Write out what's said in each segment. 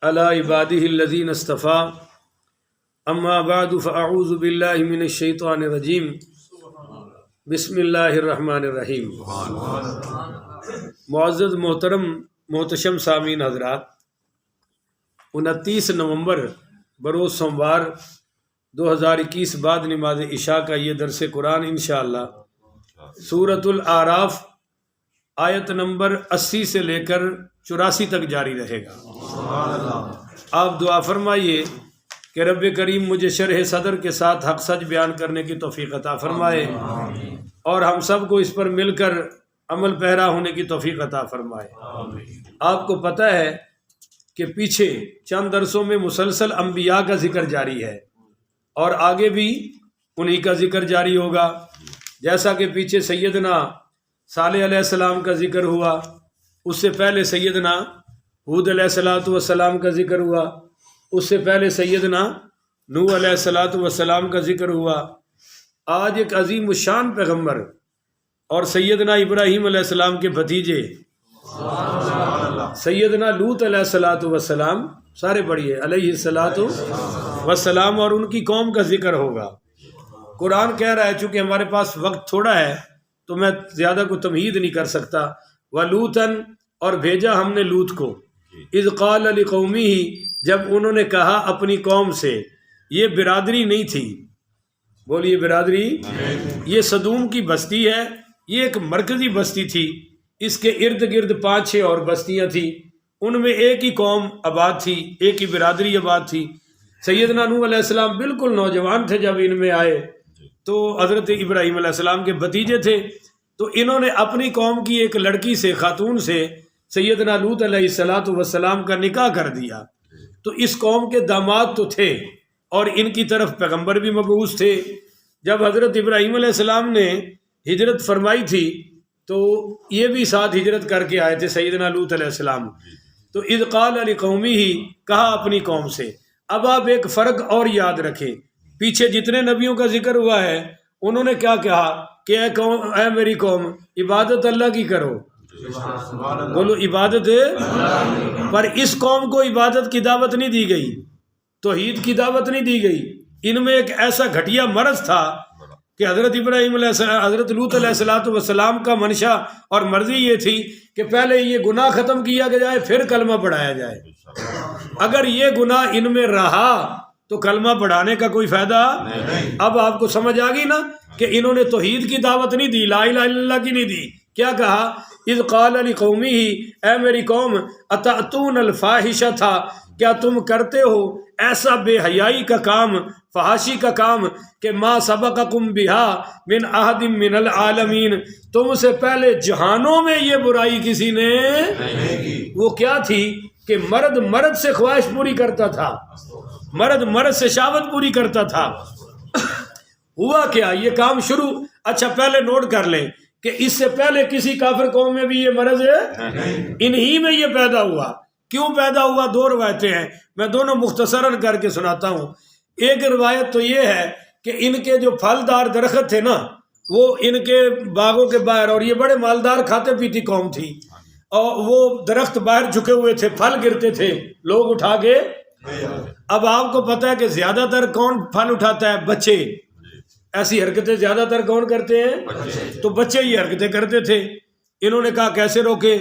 علی عبادہ الذین اصطفیٰ اما بعد فاعوذ باللہ من الشیطان الرجیم بسم اللہ الرحمن الرحیم۔ معزز محترم محتشم سامعین حضرات، 29 نومبر بروز سوموار 2021 بعد نماز عشاء کا یہ درس قرآن انشاءاللہ سورۃ الاعراف آیت نمبر 80 سے لے کر 84 تک جاری رہے گا۔ آپ دعا فرمائیے کہ رب کریم مجھے شرح صدر کے ساتھ حق سچ بیان کرنے کی توفیق عطا فرمائے اور ہم سب کو اس پر مل کر عمل پیرا ہونے کی توفیق عطا فرمائے۔ آپ کو پتہ ہے کہ پیچھے چند درسوں میں مسلسل انبیاء کا ذکر جاری ہے اور آگے بھی انہی کا ذکر جاری ہوگا، جیسا کہ پیچھے سیدنا صالح علیہ السلام کا ذکر ہوا، اس سے پہلے سیدنا ہود علیہ السلام کا ذکر ہوا، اس سے پہلے سیدنا نوح علیہ السلام کا ذکر ہوا۔ آج ایک عظیم الشان پیغمبر اور سیدنا ابراہیم علیہ السلام کے بھتیجے سیدنا لوط علیہ السلام، سارے پڑھیے علیہ السلام، اور ان کی قوم کا ذکر ہوگا۔ قرآن کہہ رہا ہے، چونکہ ہمارے پاس وقت تھوڑا ہے تو میں زیادہ کو تمہید نہیں کر سکتا۔ وَلُوطًا، اور بھیجا ہم نے لوط کو، اذ قال لقومہ، جب انہوں نے کہا اپنی قوم سے۔ یہ برادری نہیں تھی، بولیے برادری، یہ صدوم کی بستی ہے، یہ ایک مرکزی بستی تھی، اس کے ارد گرد 5-6 اور بستیاں تھیں، ان میں ایک ہی قوم آباد تھی، ایک ہی برادری آباد تھی۔ سیدنا نوح علیہ السلام بالکل نوجوان تھے جب ان میں آئے، تو حضرت ابراہیم علیہ السلام کے بھتیجے تھے، تو انہوں نے اپنی قوم کی ایک لڑکی سے، خاتون سے، سیدنا لوط علیہ السلام کا نکاح کر دیا۔ تو اس قوم کے داماد تو تھے اور ان کی طرف پیغمبر بھی مبعوث تھے۔ جب حضرت ابراہیم علیہ السلام نے ہجرت فرمائی تھی تو یہ بھی ساتھ ہجرت کر کے آئے تھے، سیدنا لوط علیہ السلام۔ تو اذ قال لقومہ، کہا اپنی قوم سے۔ اب آپ ایک فرق اور یاد رکھیں، پیچھے جتنے نبیوں کا ذکر ہوا ہے انہوں نے کیا کہا کہ اے میری قوم، عبادت اللہ کی کرو، بولو عبادت، پر اس قوم کو عبادت کی دعوت نہیں دی گئی، توحید کی دعوت نہیں دی گئی۔ ان میں ایک ایسا گھٹیا مرض تھا کہ حضرت ابراہیم حضرت لوط علیہ السلام کا منشا اور مرضی یہ تھی کہ پہلے یہ گناہ ختم کیا جائے پھر کلمہ پڑھایا جائے۔ اگر یہ گناہ ان میں رہا تو کلمہ پڑھانے کا کوئی فائدہ نہیں۔ اب آپ کو سمجھ آ گئی نا کہ انہوں نے توحید کی دعوت نہیں دی، لا الہ الا اللہ کی نہیں دی۔ کیا کہا؟ اذ قال لقومہ، اے میری قوم، اتأتون الفاحشۃ، کیا تم کرتے ہو ایسا بے حیائی کا کام، فحاشی کا کام، کہ ما سبقکم بہا من احد من العالمین، تم سے پہلے جہانوں میں یہ برائی کسی نے وہ کیا تھی کہ مرد سے خواہش پوری کرتا تھا، مرد سے شہوت پوری کرتا تھا۔ ہوا کیا؟ یہ کام شروع، اچھا پہلے نوٹ کر لیں کہ اس سے پہلے کسی کافر قوم میں بھی یہ مرض ہے، انہی میں یہ پیدا ہوا۔ کیوں پیدا ہوا؟ 2 روایتیں ہیں، میں دونوں مختصراً کر کے سناتا ہوں۔ ایک روایت تو یہ ہے کہ ان کے جو پھلدار درخت تھے نا، وہ ان کے باغوں کے باہر، اور یہ بڑے مالدار کھاتے پیتی قوم تھی، اور وہ درخت باہر جھکے ہوئے تھے، پھل گرتے تھے، لوگ اٹھا کے۔ اب آپ کو پتہ ہے کہ زیادہ تر کون پھل اٹھاتا ہے؟ بچے۔ ایسی حرکتیں زیادہ تر کون کرتے ہیں؟ تو بچے یہ حرکتیں کرتے تھے۔ انہوں نے کہا کیسے روکے؟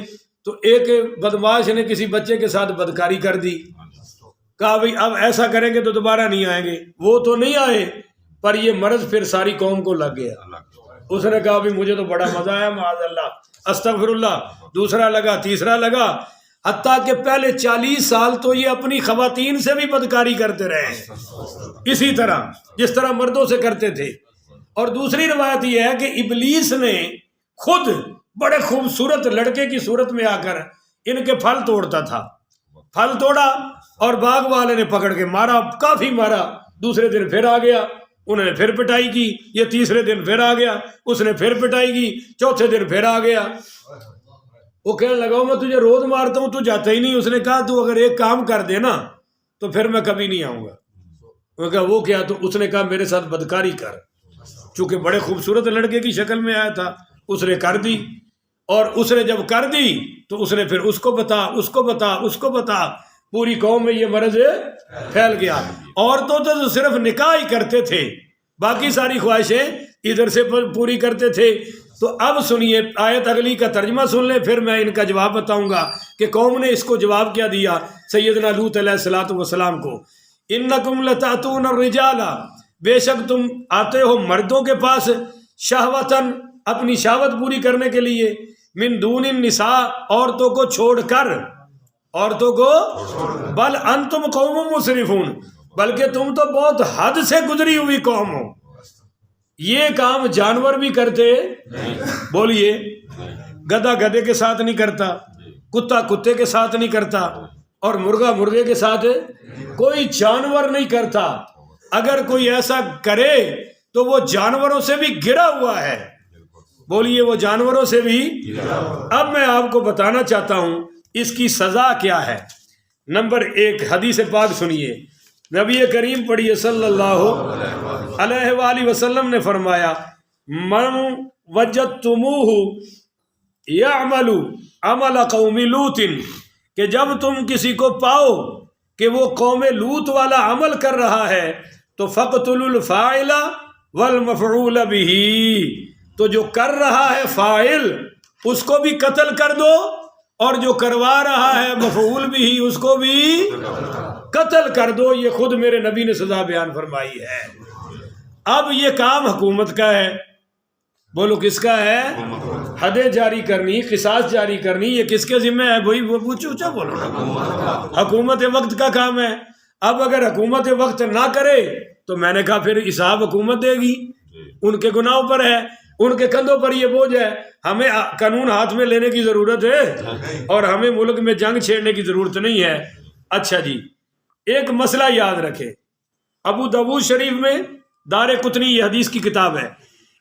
تو ایک بدماش نے کسی بچے کے ساتھ بدکاری کر دی، کہا بھئی اب ایسا کریں گے تو دوبارہ نہیں آئیں گے۔ وہ تو نہیں آئے، پر یہ مرض پھر ساری قوم کو لگ گیا۔ اس نے کہا بھئی مجھے تو بڑا مزہ آیا، معاذ اللہ، استغفر اللہ، دوسرا لگا، تیسرا لگا، حتیٰ کہ پہلے 40 سال تو یہ اپنی خواتین سے بھی بدکاری کرتے رہے، اسی طرح جس طرح مردوں سے کرتے تھے۔ اور دوسری روایت یہ ہے کہ ابلیس نے خود بڑے خوبصورت لڑکے کی صورت میں آ کر ان کے پھل توڑتا تھا، پھل توڑا اور باغ والے نے پکڑ کے مارا، کافی مارا۔ دوسرے دن پھر آ گیا، انہوں نے پھر پٹائی کی، یہ تیسرے دن پھر آ گیا، اس نے پھر پٹائی کی، چوتھے دن پھر آ گیا۔ وہ کہنے لگا میں تجھے روز مارتا ہوں، تو جاتا ہی نہیں۔ اس نے کہا تو اگر ایک کام کر دے نا تو پھر میں کبھی نہیں آؤں گا۔ وہ کہا وہ کیا؟ تو اس نے کہا میرے ساتھ بدکاری کر۔ چونکہ بڑے خوبصورت لڑکے کی شکل میں آیا تھا، اس نے کر دی، اور اس نے جب کر دی تو اس نے پھر اس کو بتا، اس کو بتا، اس کو بتا، پوری قوم میں یہ مرض پھیل گیا. عورتوں تو صرف نکاح ہی کرتے تھے، باقی ساری خواہشیں ادھر سے پوری کرتے تھے. تو اب سنیے آیت اگلی کا ترجمہ سن لیں، پھر میں ان کا جواب بتاؤں گا کہ قوم نے اس کو جواب کیا دیا سیدنا لوط علیہ الصلوۃ والسلام کو. انکم لتاتون الرجال، بے شک تم آتے ہو مردوں کے پاس، شہوتن اپنی شہوت پوری کرنے کے لیے، من دون النساء عورتوں کو چھوڑ کر، عورتوں کو، بل انتم قوم مسرفون، بلکہ تم تو بہت حد سے گزری ہوئی قوم ہو. یہ کام جانور بھی کرتے، بولیے، گدھا گدھے کے ساتھ نہیں کرتا، کتا کتے کے ساتھ نہیں کرتا، اور مرغا مرغے کے ساتھ کوئی جانور نہیں کرتا. اگر کوئی ایسا کرے تو وہ جانوروں سے بھی گرا ہوا ہے. بولیے، وہ جانوروں سے بھی. اب میں آپ کو بتانا چاہتا ہوں اس کی سزا کیا ہے. نمبر 1 حدیث پاک سنیے، نبی کریم پڑھیے صلی اللہ علیہ وآلہ وسلم نے فرمایا، من وجدتموہ یعمل عمل قوم لوط، کہ جب تم کسی کو پاؤ کہ وہ قوم لوط والا عمل کر رہا ہے تو فقتلوا الفاعل والمفعول به، تو جو کر رہا ہے فاعل اس کو بھی قتل کر دو، اور جو کروا رہا ہے مفعول بھی اس کو بھی قتل کر دو. یہ خود میرے نبی نے سزا بیان فرمائی ہے. اب یہ کام حکومت کا ہے. بولو کس کا ہے؟ حدیں جاری کرنی، قصاص جاری کرنی، یہ کس کے ذمہ ہے؟ وہی وہ اونچا بولو نا، حکومت وقت کا کام ہے. اب اگر حکومت وقت نہ کرے تو میں نے کہا پھر حساب حکومت دے گی، ان کے گناہوں پر ہے، ان کے کندھوں پر یہ بوجھ ہے. ہمیں قانون ہاتھ میں لینے کی ضرورت ہے اور ہمیں ملک میں جنگ چھیڑنے کی ضرورت نہیں ہے. اچھا جی، ایک مسئلہ یاد رکھے، ابو داؤد شریف میں دار قطنی یہ حدیث کی کتاب ہے،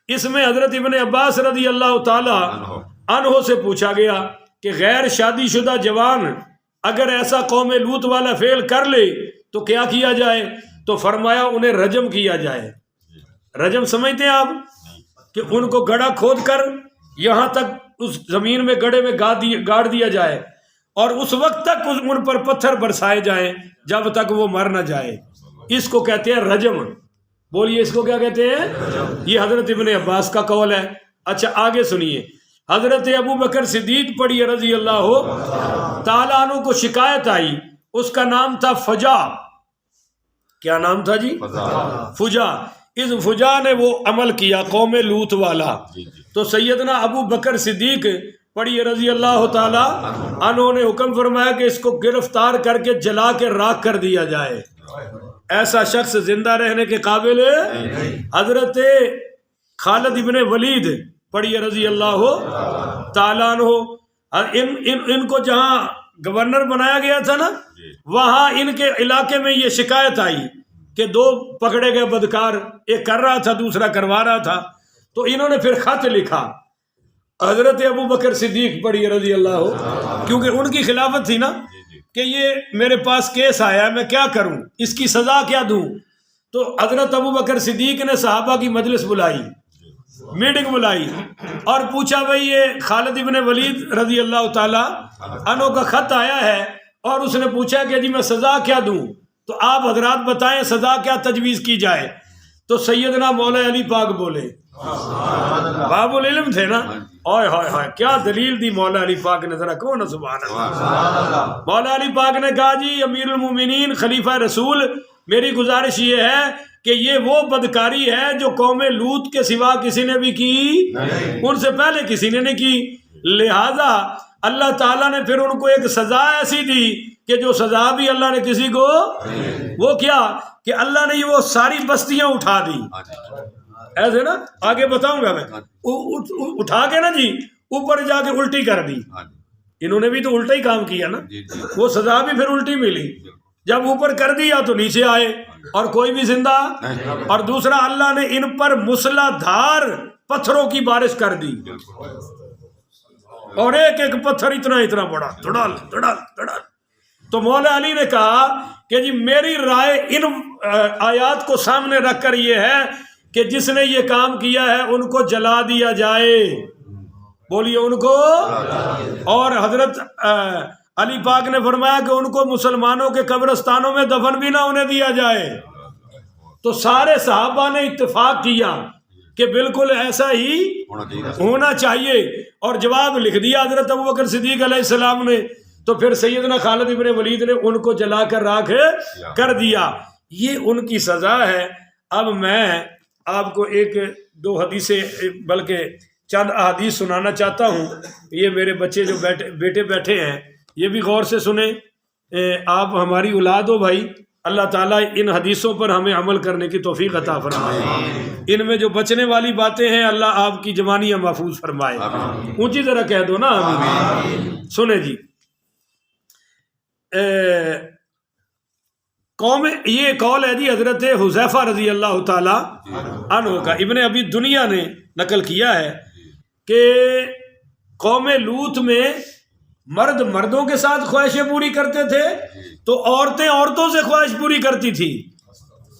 اس میں حضرت ابن عباس رضی اللہ تعالی عنہ سے پوچھا گیا کہ غیر شادی شدہ جوان اگر ایسا قوم لوط والا فعل کر لے تو کیا کیا جائے؟ تو فرمایا انہیں رجم کیا جائے. رجم سمجھتے ہیں آپ؟ کہ ان کو گڑھا کھود کر یہاں تک اس زمین میں گڑھے میں گاڑ دیا جائے اور اس وقت تک ان پر پتھر برسائے جائیں جب تک وہ مر نہ جائے. اس کو کہتے ہیں رجم. بولیے اس کو کیا کہتے ہیں؟ یہ حضرت ابن عباس کا قول ہے. اچھا آگے سنیے، حضرت ابو بکر صدیق پڑھی رضی اللہ تعالیٰ عنہ کو شکایت آئی، اس کا نام تھا فجا. کیا نام تھا جی؟ فجا. اس فجا نے وہ عمل کیا قوم لوط والا. تو سیدنا ابو بکر صدیق پڑھی رضی اللہ تعالی عنہ نے حکم فرمایا کہ اس کو گرفتار کر کے جلا کے راکھ کر دیا جائے. ایسا شخص زندہ رہنے کے قابل ہے. حضرت خالد ابن ولید پڑھی رضی اللہ تعالی عنہ، ان کو جہاں گورنر بنایا گیا تھا نا، وہاں ان کے علاقے میں یہ شکایت آئی کہ 2 پکڑے گئے بدکار، ایک کر رہا تھا دوسرا کروا رہا تھا. تو انہوں نے پھر خط لکھا حضرت ابو بکر صدیق پڑھی رضی اللہ، کیونکہ ان کی خلافت تھی نا، کہ یہ میرے پاس کیس آیا ہے، میں کیا کروں، اس کی سزا کیا دوں. تو حضرت ابو بکر صدیق نے صحابہ کی مجلس بلائی، میٹنگ بلائی اور پوچھا بھئی یہ خالد ابن ولید رضی اللہ تعالی عنہ کا خط آیا ہے اور اس نے پوچھا کہ جی میں سزا کیا دوں، تو آپ حضرات بتائیں سزا کیا تجویز کی جائے. تو سیدنا مولا علی پاک بولے، باب العلم تھے نا، اوئے ہوئے ہوئے کیا دلیل دی مولا علی پاک نے، ذرا کہو نا سبحان اللہ. مولا علی پاک نے کہا جی امیر المومنین خلیفہ رسول، میری گزارش یہ ہے کہ یہ وہ بدکاری ہے جو قوم لوط کے سوا کسی نے بھی کی، ان سے پہلے کسی نے نہیں کی. لہذا اللہ تعالیٰ نے پھر ان کو ایک سزا ایسی دی کہ جو سزا بھی اللہ نے کسی کو، وہ کیا کہ اللہ نے وہ ساری بستیاں اٹھا دی. ایسے نا آگے بتاؤں گا میں، اٹھا کے نا جی اوپر جا کے الٹی کر دی. انہوں نے بھی تو الٹا ہی کام کیا نا، وہ سزا بھی پھر الٹی ملی. جب اوپر کر دیا تو نیچے آئے اور کوئی بھی زندہ. اور دوسرا اللہ نے ان پر مسلح دھار پتھروں کی بارش کر دی اور ایک ایک پتھر اتنا اتنا بڑا دڑال دڑال دڑال. تو مولا علی نے کہا کہ جی میری رائے ان آیات کو سامنے رکھ کر یہ ہے کہ جس نے یہ کام کیا ہے ان کو جلا دیا جائے. بولیے ان کو. اور حضرت علی پاک نے فرمایا کہ ان کو مسلمانوں کے قبرستانوں میں دفن بھی نہ ہونے دیا جائے. تو سارے صحابہ نے اتفاق کیا کہ بالکل ایسا ہی ہونا چاہیے، اور جواب لکھ دیا حضرت ابوبکر صدیق علیہ السلام نے. تو پھر سیدنا خالد ابن ولید نے ان کو جلا کر راکھ کر دیا. یہ ان کی سزا ہے. اب میں آپ کو ایک دو حدیثیں بلکہ چند احادیث سنانا چاہتا ہوں. یہ میرے بچے جو بیٹے بیٹھے ہیں یہ بھی غور سے سنیں. آپ ہماری اولاد ہو بھائی، اللہ تعالیٰ ان حدیثوں پر ہمیں عمل کرنے کی توفیق عطا فرمائے. ان میں جو بچنے والی باتیں ہیں اللہ آپ کی جوانیاں محفوظ فرمائے. اونچی ذرا کہہ دو نا آمین. سنیں جی، قوم، یہ قول ہے جی حضرت حذیفہ رضی اللہ تعالی عنہ کا. ابن ابی دنیا نے نقل کیا ہے کہ قوم لوط میں مرد مردوں کے ساتھ خواہشیں پوری کرتے تھے تو عورتیں عورتوں سے خواہش پوری کرتی تھی.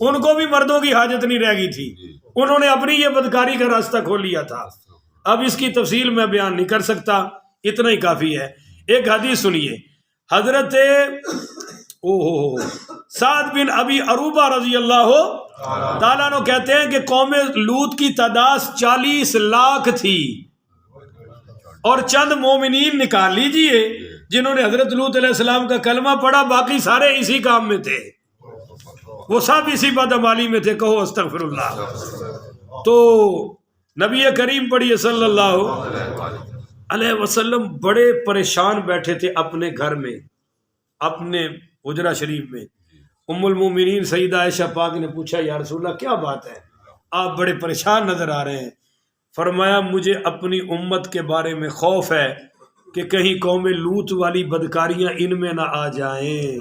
ان کو بھی مردوں کی حاجت نہیں رہ گئی تھی. انہوں نے اپنی یہ بدکاری کا راستہ کھول لیا تھا. اب اس کی تفصیل میں بیان نہیں کر سکتا، اتنا ہی کافی ہے. ایک حدیث سنیے. حضرت سعد بن ابی عروبہ رضی اللہ تعالیٰ عنہ کہتے ہیں کہ قوم لوط کی تعداد 40 لاکھ تھی، اور چند مومنین نکال لیجئے جنہوں نے حضرت لوط علیہ السلام کا کلمہ پڑھا، باقی سارے اسی کام میں تھے، وہ سب اسی بدعمالی میں تھے. کہو استغفر اللہ. تو نبی کریم پڑھیے صلی اللہ علیہ وسلم بڑے پریشان بیٹھے تھے اپنے گھر میں، اپنے حجرہ شریف میں. ام المومنین سیدہ عائشہ پاک نے پوچھا یا رسول اللہ کیا بات ہے، آپ بڑے پریشان نظر آ رہے ہیں. فرمایا مجھے اپنی امت کے بارے میں خوف ہے کہ کہیں قوم لوط والی بدکاریاں ان میں نہ آ جائیں.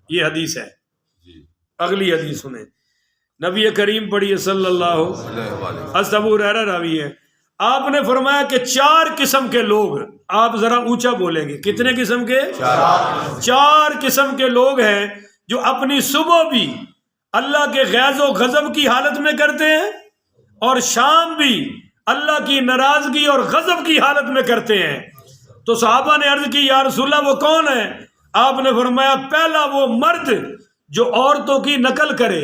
یہ حدیث ہے. اگلی حدیث سنیں. نبی کریم پڑھیے صلی اللہ حضرت ابو ہریرہ راوی ہے. آپ نے فرمایا کہ 4 قسم کے لوگ، آپ ذرا اونچا بولیں گے، کتنے قسم کے؟ 4 قسم کے لوگ ہیں جو اپنی صبح بھی اللہ کے غیظ و غضب کی حالت میں کرتے ہیں اور شام بھی اللہ کی ناراضگی اور غضب کی حالت میں کرتے ہیں. تو صحابہ نے عرض کی یا رسول اللہ وہ کون ہے؟ آپ نے فرمایا پہلا وہ مرد جو عورتوں کی نقل کرے.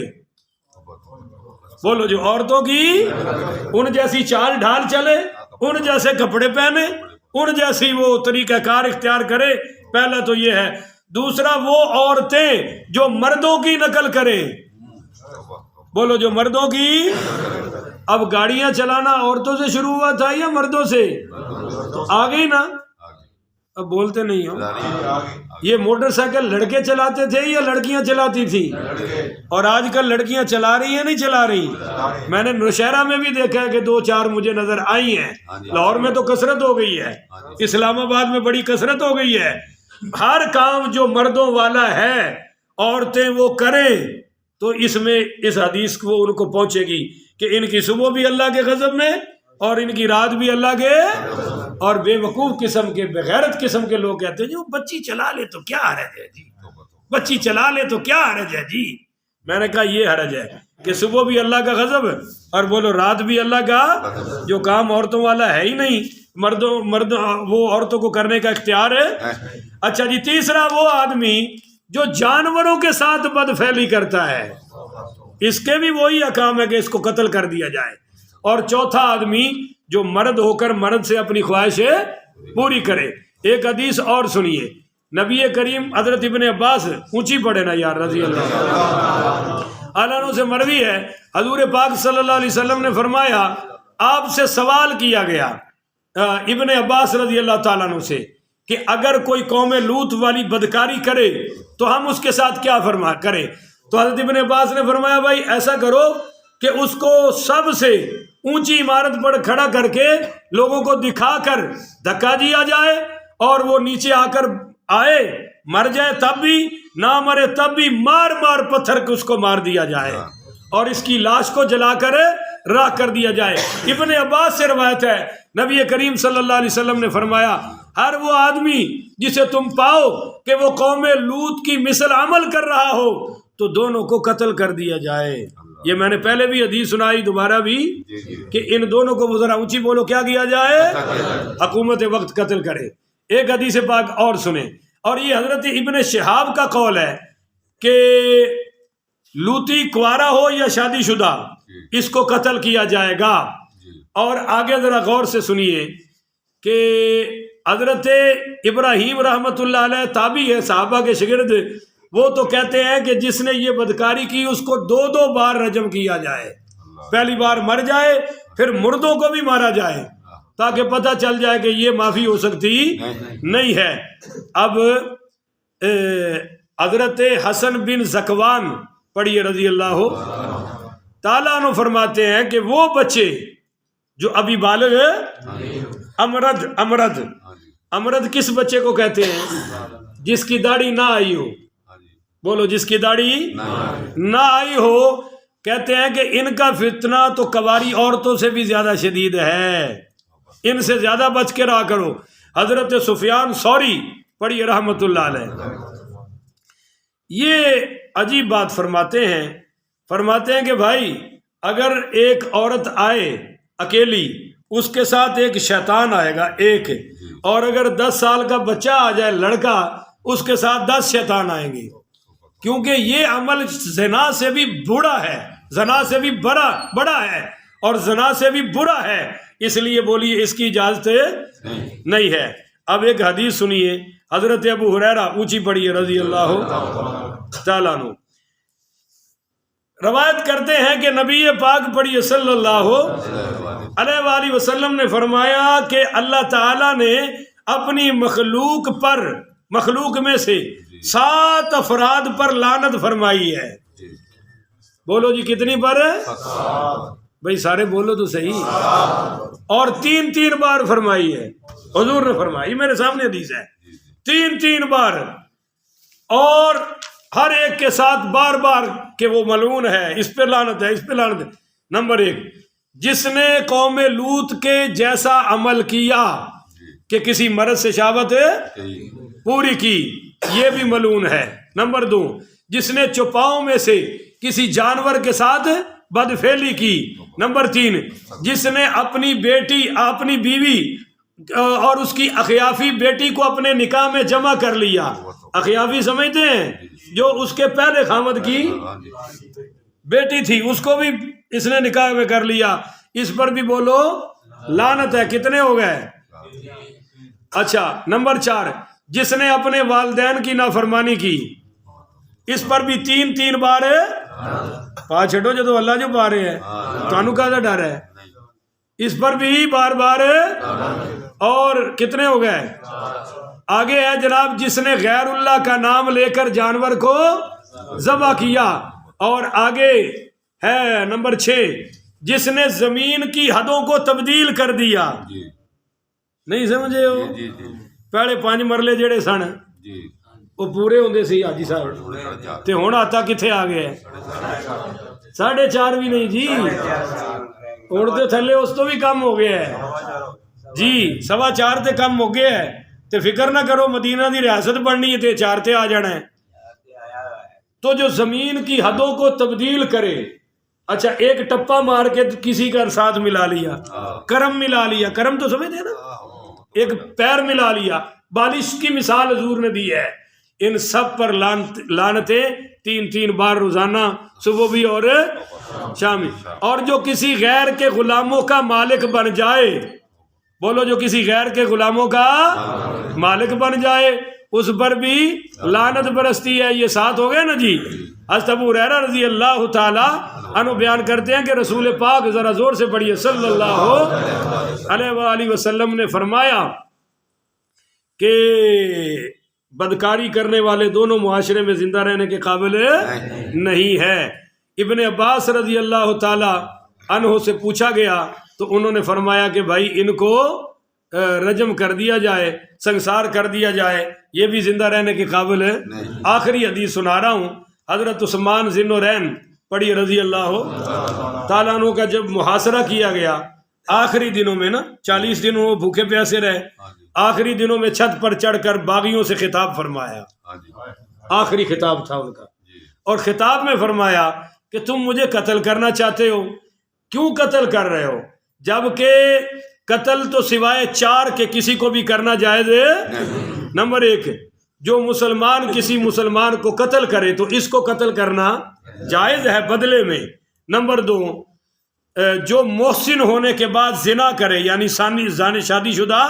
بولو، جو عورتوں کی ان جیسی چال ڈھال چلے، ان جیسے کپڑے پہنے، ان جیسی وہ طریقہ کار اختیار کرے. پہلا تو یہ ہے. دوسرا وہ عورتیں جو مردوں کی نقل کرے. بولو، جو مردوں کی. اب گاڑیاں چلانا عورتوں سے شروع ہوا تھا یا مردوں سے؟ تو آ گئی نا. اب بولتے نہیں ہو. یہ موٹر سائیکل لڑکے چلاتے تھے یا لڑکیاں چلاتی تھی؟ اور آج کل لڑکیاں چلا رہی ہیں نہیں چلا رہی؟ میں نے نوشہرہ میں بھی دیکھا ہے کہ 2-4 مجھے نظر آئی ہیں. لاہور میں تو کثرت ہو گئی ہے، اسلام آباد میں بڑی کثرت ہو گئی ہے. ہر کام جو مردوں والا ہے عورتیں وہ کریں. تو اس میں اس حدیث کو ان کو پہنچے گی کہ ان کی صبح بھی اللہ کے غضب میں اور ان کی رات بھی اللہ کے. اور بے وقوف قسم کے، بغیرت قسم کے لوگ کہتے ہیں جو بچی چلا لے تو کیا حرج ہے جی، بچی چلا لے تو کیا حرج ہے جی. میں نے کہا یہ حرج ہے کہ صبح بھی اللہ کا غضب اور بولو رات بھی اللہ کا. جو کام عورتوں والا ہے ہی نہیں، مرد وہ عورتوں کو کرنے کا اختیار ہے. اچھا جی، تیسرا وہ آدمی جو جانوروں کے ساتھ بدفعلی کرتا ہے، اس کے بھی وہی احکام ہے کہ اس کو قتل کر دیا جائے. اور چوتھا آدمی جو مرد ہو کر مرد سے اپنی خواہشیں پوری کرے. ایک حدیث اور سنیے. نبی کریم حضرت ابن عباس، اونچی پڑھے نا یار، رضی اللہ عنہ سے مروی ہے، حضور پاک صلی اللہ علیہ وسلم نے فرمایا آپ سے سوال کیا گیا ابن عباس رضی اللہ تعالیٰ عنہ سے کہ اگر کوئی قوم لوط والی بدکاری کرے تو ہم اس کے ساتھ کیا کریں؟ تو حضرت ابن عباس نے فرمایا بھائی ایسا کرو کہ اس کو سب سے اونچی عمارت پر کھڑا کر کے لوگوں کو دکھا کر دھکا دیا جائے، اور وہ نیچے آ کر آئے، مر جائے تب بھی، نہ مرے تب بھی، مار مار پتھر کے اس کو مار دیا جائے اور اس کی لاش کو جلا کر راکھ کر دیا جائے. ابن عباس سے روایت ہے نبی کریم صلی اللہ علیہ وسلم نے فرمایا ہر وہ آدمی جسے تم پاؤ کہ وہ قوم لوط کی مثل عمل کر رہا ہو تو دونوں کو قتل کر دیا جائے. یہ میں نے پہلے بھی حدیث سنائی، دوبارہ بھی، کہ ان دونوں کو ذرا اونچی بولو کیا کیا جائے؟ حکومت وقت قتل کرے. ایک حدیث پاک اور سنیں، اور یہ حضرت ابن شہاب کا قول ہے کہ لوتی کنوارا ہو یا شادی شدہ اس کو قتل کیا جائے گا۔ اور آگے ذرا غور سے سنیے کہ حضرت ابراہیم رحمۃ اللہ علیہ تابعی ہے، صحابہ کے شاگرد، وہ تو کہتے ہیں کہ جس نے یہ بدکاری کی اس کو 2 بار رجم کیا جائے، پہلی بار مر جائے پھر مردوں کو بھی مارا جائے تاکہ پتہ چل جائے کہ یہ معافی ہو سکتی نہیں ہے۔ اب حضرت حسن بن زکوان پڑھیے رضی اللہ تعالیٰ عنہ فرماتے ہیں کہ وہ بچے جو ابھی بالغ امرد کس بچے کو کہتے ہیں؟ جس کی داڑھی نہ آئی ہو، بولو جس کی داڑھی نہ آئی ہو، کہتے ہیں کہ ان کا فتنہ تو کواری عورتوں سے بھی زیادہ شدید ہے، ان سے زیادہ بچ کے رہا کرو۔ حضرت سفیان ثوری پڑھیے رحمت اللہ علیہ، یہ عجیب بات فرماتے ہیں کہ بھائی اگر ایک عورت آئے اکیلی، اس کے ساتھ ایک شیطان آئے گا ایک، اور اگر 10 سال کا بچہ آ جائے لڑکا، اس کے ساتھ 10 شیطان آئیں گے، کیونکہ یہ عمل زنا سے بھی بڑا ہے، زنا سے بھی بڑا ہے اور زنا سے بھی برا ہے، اس لیے بولیے اس کی اجازت نہیں ہے۔ اب ایک حدیث سنیے، حضرت ابو ہریرہ اونچی پڑھیے رضی اللہ تعالیٰ عنہ روایت کرتے ہیں کہ نبی پاک پڑھیے صلی اللہ علیہ وآلہ وسلم نے فرمایا کہ اللہ تعالیٰ نے اپنی مخلوق میں سے 7 افراد پر لعنت فرمائی ہے۔ بولو جی کتنی پر؟ بھائی سارے بولو تو صحیح، اور 3 بار فرمائی ہے، حضور نے فرمائی، میرے سامنے حدیث ہے، 3 بار، اور ہر ایک کے ساتھ بار بار کہ وہ ملعون ہے، اس پہ لعنت ہے، اس پہ لعنت ہے۔ نمبر 1، جس نے قوم لوط کے جیسا عمل کیا کہ کسی مرد سے شہوت پوری کی، یہ بھی ملعون ہے۔ نمبر 2، جس نے چوپاؤں میں سے کسی جانور کے ساتھ بدفعلی کی۔ نمبر 3، جس نے اپنی بیوی اور اس کی اخیافی بیٹی کو اپنے نکاح میں جمع کر لیا۔ اخیافی سمجھتے ہیں؟ جو اس کے پہلے خامد کی بیٹی تھی، اس کو بھی اس نے نکاح میں کر لیا، اس پر بھی بولو لعنت ہے۔ کتنے ہو گئے؟ اچھا، نمبر 4، جس نے اپنے والدین کی نافرمانی کی، اس پر بھی 3 بار پا چھٹو جو تو اللہ جو پا رہے ہیں، تانوں کا ڈر ہے، اس پر بھی بار بار۔ اور کتنے ہو گئے؟ آگے ہے جناب، جس نے غیر اللہ کا نام لے کر جانور کو ذبح کیا۔ اور آگے ہے نمبر 6، جس نے زمین کی حدوں کو تبدیل کر دیا۔ نہیں سمجھے ہو؟ پہلے 5 مرلے جڑے سن وہ پورے ہوندے سی حاجی صاحب، تے ہن آتا کتنے آ گئے؟ 4.5 بھی نہیں جی، ہن تے تھلے اس تو بھی کم ہو گیا ہے جی، 4.25 تے کم ہو گیا ہے۔ تے فکر نہ کرو، مدینہ دی ریاست بننی ہے تے 4 تے آ جانا ہے۔ تو جو زمین کی حدوں کو تبدیل کرے، اچھا ایک ٹپا مار کے کسی کا ساتھ ملا لیا، کرم ملا لیا، کرم تو سمجھتے ہیں نا، ایک پیر ملا لیا، بالش کی مثال حضور نے دی ہے۔ ان سب پر لعنتیں 3 بار روزانہ، صبح بھی اور شام بھی۔ اور جو کسی غیر کے غلاموں کا مالک بن جائے، بولو جو کسی غیر کے غلاموں کا مالک بن جائے، اس پر بھی لعنت برستی ہے۔ یہ 7 ہو گئے نا جی۔ حضرت ابو ہریرہ رضی اللہ تعالی عنہ بیان کرتے ہیں کہ رسول پاک، ذرا زور سے پڑھیے، صلی اللہ علیہ وآلہ وسلم نے فرمایا کہ بدکاری کرنے والے دونوں معاشرے میں زندہ رہنے کے قابل نہیں ہے۔ ابن عباس رضی اللہ تعالی عنہ سے پوچھا گیا تو انہوں نے فرمایا کہ بھائی ان کو رجم کر دیا جائے، سنسار کر دیا جائے، یہ بھی زندہ رہنے کے قابل ہے۔ آخری حدیث سنا رہا ہوں، حضرت عثمان ذی النورین پڑھی رضی اللہ تعالیٰ عنہ کا جب محاصرہ کیا گیا، آخری دنوں میں نا 40 دن وہ بھوکے پیاسے رہے، آخری دنوں میں چھت پر چڑھ کر باغیوں سے خطاب فرمایا، آخری خطاب تھا ان کا، اور خطاب میں فرمایا کہ تم مجھے قتل کرنا چاہتے ہو، کیوں قتل کر رہے ہو؟ جبکہ قتل تو سوائے 4 کے کسی کو بھی کرنا جائز ہے. نمبر 1 جو مسلمان کسی مسلمان کو قتل کرے تو اس کو قتل کرنا جائز ہے بدلے میں. نمبر 2 جو محسن ہونے کے بعد زنا کرے یعنی شادی شدہ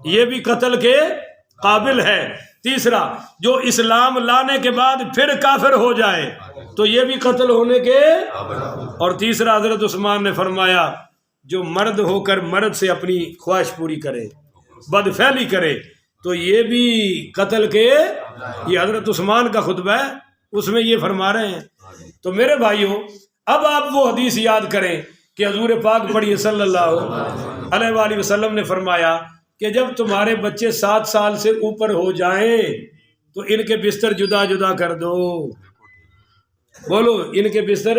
یہ بھی قتل کے قابل ہے. تیسرا جو اسلام لانے کے بعد پھر کافر ہو جائے تو یہ بھی قتل ہونے کے. اور تیسرا حضرت عثمان نے فرمایا جو مرد ہو کر مرد سے اپنی خواہش پوری کرے بد فعلی کرے تو یہ بھی قتل کے. یہ حضرت عثمان کا خطبہ ہے اس میں یہ فرما رہے ہیں. تو میرے بھائیوں اب آپ وہ حدیث یاد کریں کہ حضور پاک پڑھیے صلی اللہ علیہ وآلہ وسلم نے فرمایا کہ جب تمہارے بچے 7 سال سے اوپر ہو جائیں تو ان کے بستر جدا جدا کر دو. بولو ان کے بستر.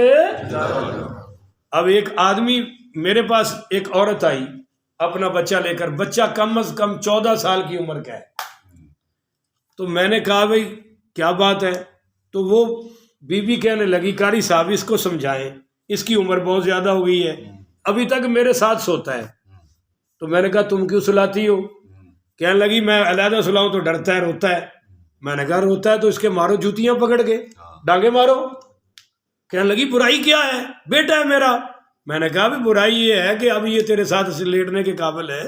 اب ایک آدمی میرے پاس ایک عورت آئی اپنا بچہ لے کر, بچہ کم از کم 14 سال کی عمر کا ہے. تو میں نے کہا بھائی کیا بات ہے؟ تو وہ بی بی کہنے لگی قاری صاحب اس کو سمجھائیں, اس کی عمر بہت زیادہ ہو گئی ہے, ابھی تک میرے ساتھ سوتا ہے. تو میں نے کہا تم کیوں سلاتی ہو؟ کہنے لگی میں علیحدہ سلاؤں تو ڈرتا ہے روتا ہے. میں نے کہا روتا ہے تو اس کے مارو جوتیاں پکڑ کے ڈانگے مارو. کہنے لگی برائی کیا ہے؟ بیٹا ہے میرا. میں نے کہا بھی برائی یہ ہے کہ اب یہ تیرے ساتھ لیٹنے کے قابل ہے.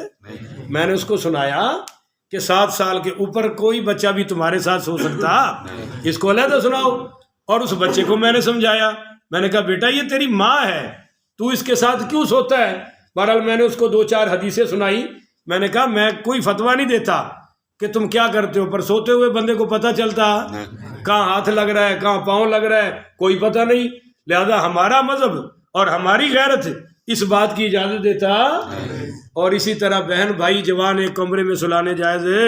میں نے اس کو سنایا کہ 7 سال کے اوپر کوئی بچہ بھی تمہارے ساتھ سو سکتا, اس کو علیحدہ سناؤ. اور اس بچے کو میں نے سمجھایا, میں نے کہا بیٹا یہ تیری ماں ہے, تو اس کے ساتھ کیوں سوتا ہے؟ بہرحال میں نے اس کو 2-4 حدیثیں سنائی. میں نے کہا میں کوئی فتویٰ نہیں دیتا کہ تم کیا کرتے ہو, پر سوتے ہوئے بندے کو پتہ چلتا کہاں ہاتھ لگ رہا ہے کہاں پاؤں لگ رہا ہے, کوئی پتہ نہیں. لہذا ہمارا مذہب اور ہماری غیرت اس بات کی اجازت دیتا. اور اسی طرح بہن بھائی جوان ایک کمرے میں سلانے جائز ہے,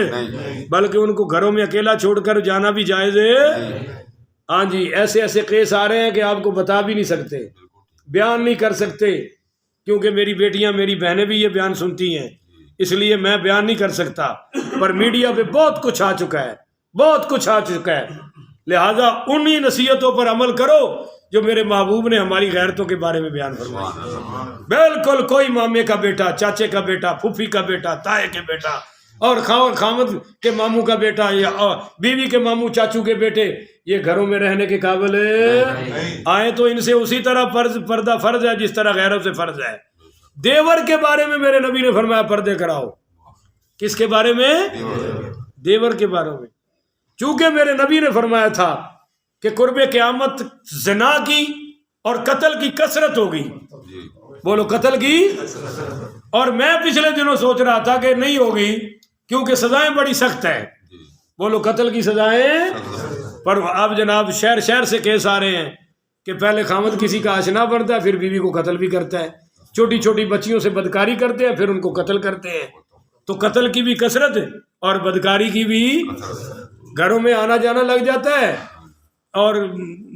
بلکہ ان کو گھروں میں اکیلا چھوڑ کر جانا بھی جائز ہے. ہاں جی ایسے ایسے کیس آ رہے ہیں کہ آپ کو بتا بھی نہیں سکتے, بیان نہیں کر سکتے, کیونکہ میری بیٹیاں میری بہنیں بھی یہ بیان سنتی ہیں, اس لیے میں بیان نہیں کر سکتا. پر میڈیا پہ بہت کچھ آ چکا ہے, بہت کچھ آ چکا ہے. لہذا انہی نصیحتوں پر عمل کرو جو میرے محبوب نے ہماری غیرتوں کے بارے میں بیان فرمائی. بالکل کوئی مامے کا بیٹا, چاچے کا بیٹا, پھوپھی کا بیٹا, تائے کے بیٹا اور خامد کے ماموں کا بیٹا یا بیوی کے ماموں چاچو کے بیٹے یہ گھروں میں رہنے کے قابل آئے تو ان سے اسی طرح پردہ فرض ہے جس طرح غیروں سے فرض ہے. دیور کے بارے میں میرے نبی نے فرمایا پردے کراؤ. کس کے بارے میں؟ دیور کے بارے میں. چونکہ میرے نبی نے فرمایا تھا کہ قرب قیامت زنا کی اور قتل کی کثرت ہوگی. بولو قتل کی. اور میں پچھلے دنوں سوچ رہا تھا کہ نہیں ہوگی کیونکہ سزائیں بڑی سخت ہیں. بولو قتل کی سزائیں. پر اب جناب شہر شہر سے کیس آ رہے ہیں کہ پہلے خامد کسی کا آشنا بنتا ہے پھر بیوی کو قتل بھی کرتا ہے, چھوٹی چھوٹی بچیوں سے بدکاری کرتے ہیں پھر ان کو قتل کرتے ہیں. تو قتل کی بھی کثرت اور بدکاری کی بھی گھروں میں آنا جانا لگ جاتا ہے. اور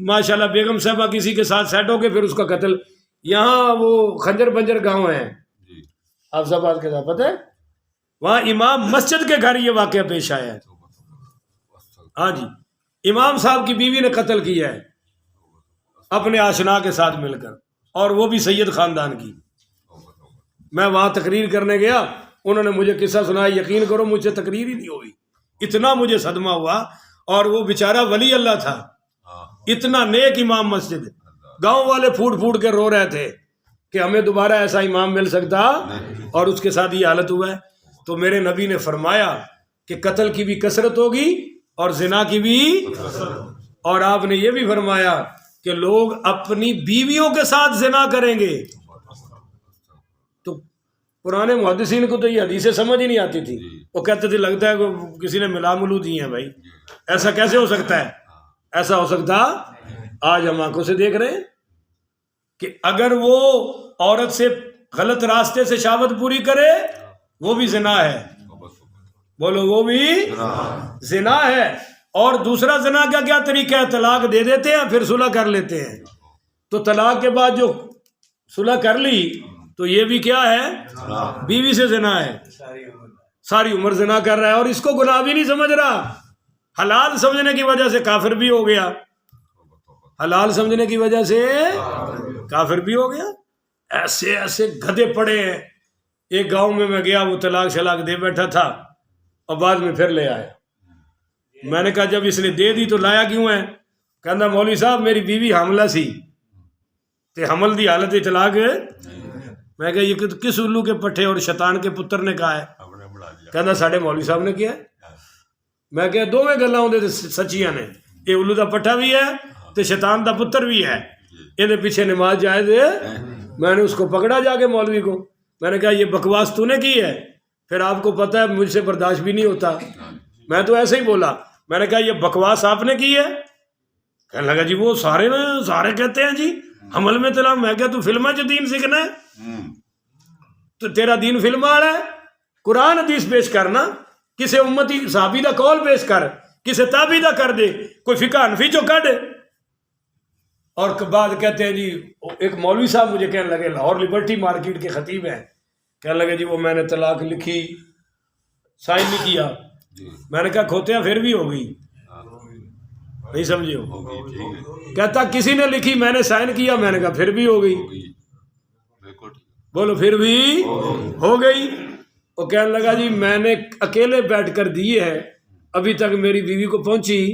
ماشاءاللہ بیگم صاحبہ کسی کے ساتھ سیٹ ہو کے پھر اس کا قتل. یہاں وہ خنجر بنجر گاؤں ہیں آپ سب بات کے ساتھ پتہ ہے, وہاں امام مسجد کے گھر یہ واقعہ پیش آیا ہے. ہاں جی امام صاحب کی بیوی نے قتل کیا ہے اپنے آشنا کے ساتھ مل کر, اور وہ بھی سید خاندان کی. میں وہاں تقریر کرنے گیا, انہوں نے مجھے قصہ سنایا, یقین کرو مجھ سے تقریر ہی نہیں ہوئی, اتنا مجھے صدمہ ہوا. اور وہ بیچارہ ولی اللہ تھا, اتنا نیک امام مسجد, گاؤں والے پھوٹ پھوٹ کے رو رہے تھے کہ ہمیں دوبارہ ایسا امام مل سکتا, اور اس کے ساتھ یہ حالت ہوا ہے. تو میرے نبی نے فرمایا کہ قتل کی بھی کثرت ہوگی اور زنا کی بھی, اور آپ نے یہ بھی فرمایا کہ لوگ اپنی بیویوں کے ساتھ زنا کریں گے. تو پرانے محدثین کو تو یہ حدیثیں سمجھ ہی نہیں آتی تھی, وہ کہتے تھے لگتا ہے کہ کسی نے ملا ملو دی ہیں. بھائی ایسا کیسے ہو سکتا ہے؟ ایسا ہو سکتا آج ہم آنکھوں سے دیکھ رہے ہیں کہ اگر وہ عورت سے غلط راستے سے شہوت پوری کرے وہ بھی زنا ہے. بولو وہ بھی زنا ہے. اور دوسرا زنا کا کیا طریقہ ہے؟ طلاق دے دیتے ہیں پھر صلح کر لیتے ہیں. تو طلاق کے بعد جو صلح کر لی تو یہ بھی کیا ہے؟ بیوی سے زنا ہے. ساری عمر زنا کر رہا ہے اور اس کو گناہ بھی نہیں سمجھ رہا. حلال سمجھنے کی وجہ سے کافر بھی ہو گیا, حلال سمجھنے کی وجہ سے کافر بھی ہو گیا. ایسے ایسے گدھے پڑے ہیں ایک گاؤں میں گیا, وہ طلاق شلاق دے بیٹھا تھا اور بعد میں پھر لے آیا. میں نے کہا جب اس نے دے دی تو لایا کیوں ہے؟ کہنا مولوی صاحب میری بیوی حاملہ سی تے حمل دی حالت طلاق ہے. میں کہا یہ کس الو کے پٹھے اور شیطان کے پتر نے کہا ہے؟ کہنا ساڑھے مولوی صاحب نے کیا ہے. میں کہا دو میں گلاں ہوندے سچیاں نے, یہ الو دا پٹھا بھی ہے تے شیطان دا پتر بھی ہے, یہ پیچھے نماز جائز ہے. میں نے اس کو پکڑا جا کے مولوی کو, میں نے کہا یہ بکواس تو نے کی ہے, پھر آپ کو پتہ ہے مجھ سے برداشت بھی نہیں ہوتا. میں تو ایسے ہی بولا, میں نے کہا یہ بکواس آپ نے کی ہے؟ کہنے لگا جی وہ سارے کہتے ہیں جی حمل میں طلاق. میں کہا تو فلمیں جو دین سیکھنا ہے تو تیرا دین فلم آ رہا ہے. قرآن حدیث پیش کرنا, کسے امتی صحابی دا قول پیش کر, کسے تابعی دا کر دے, کوئی فقہ حنفی جو کر دے. اور بعد کہتے ہیں جی ایک مولوی صاحب مجھے کہنے لگے, لاہور لبرٹی مارکیٹ کے خطیب ہیں, کہنے لگے جی وہ میں نے طلاق لکھی سائن نہیں کیا. میں نے کہا کھوتیاں پھر بھی ہو گئی, نہیں سمجھے ہو؟ کہتا کسی نے لکھی میں نے سائن کیا. میں نے کہا پھر بھی ہو گئی. بولو پھر بھی ہو گئی. وہ کہنے لگا جی میں نے اکیلے بیٹھ کر دی ہے, ابھی تک میری بیوی کو پہنچی.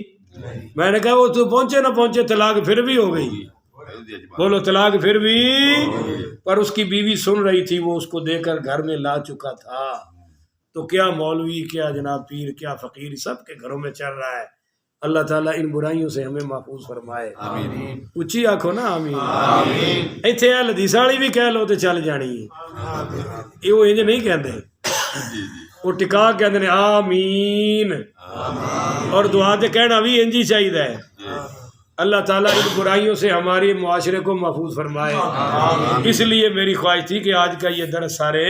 میں نے کہا وہ تو پہنچے نہ پہنچے طلاق پھر بھی ہو گئی. بولو طلاق پھر بھی. پر اس کی بیوی سن رہی تھی, وہ اس کو دے کر گھر میں لا چکا تھا. تو کیا مولوی, کیا جناب پیر, کیا فقیر, سب کے گھروں میں چل رہا ہے. اللہ تعالیٰ ان برائیوں سے ہمیں محفوظ فرمائے. اچھی آنکھو نا آمین. ایتھے حدیث والی بھی کہہ لو تو چل جانی ہے, یہ وہ انج نہیں کہندے, وہ ٹکا کہندے نے آمین. اور دعا تے کہنا بھی انج ہی چاہیے ہے. اللہ تعالیٰ ان برائیوں سے ہمارے معاشرے کو محفوظ فرمائے. اس لیے میری خواہش تھی کہ آج کا یہ درس سارے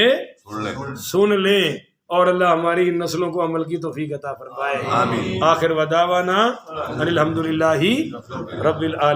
سن لیں اور اللہ ہماری ان نسلوں کو عمل کی توفیق عطا فرمائے. آخر ودعوانا الحمدللہ رب العالمین.